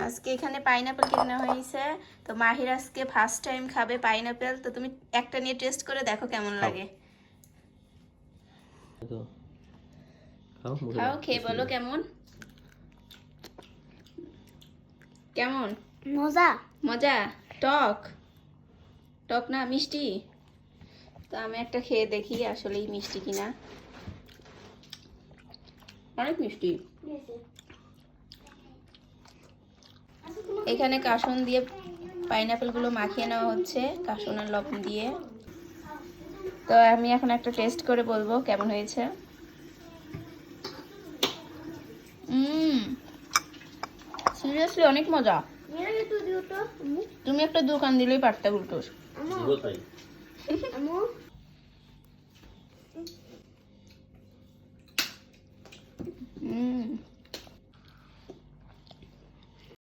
আজকে এখানে পাইনাপেল কেনা হয়েছে, তো মাহির আজকে ফার্স্ট টাইম খাবে পাইনাপেল। তো তুমি একটা নিয়ে টেস্ট করে দেখো কেমন লাগে। খাও, খেয়ে বলো কেমন কেমন। মজা। মজা? টক? টক না মিষ্টি? তো আমি একটা খেয়ে দেখি আসলেই মিষ্টি কিনা। অনেক মিষ্টি। এখানে কাসন দিয়ে পাইনাপেল গুলো মাখিয়ে নেওয়া হচ্ছে, কাসন আর লবণ দিয়ে। তো আমি এখন একটা টেস্ট করে বলবো কেমন হয়েছে। সিরিয়াসলি অনেক মজা। তুমি একটা দোকান দিলেই পারতে উল্টোস।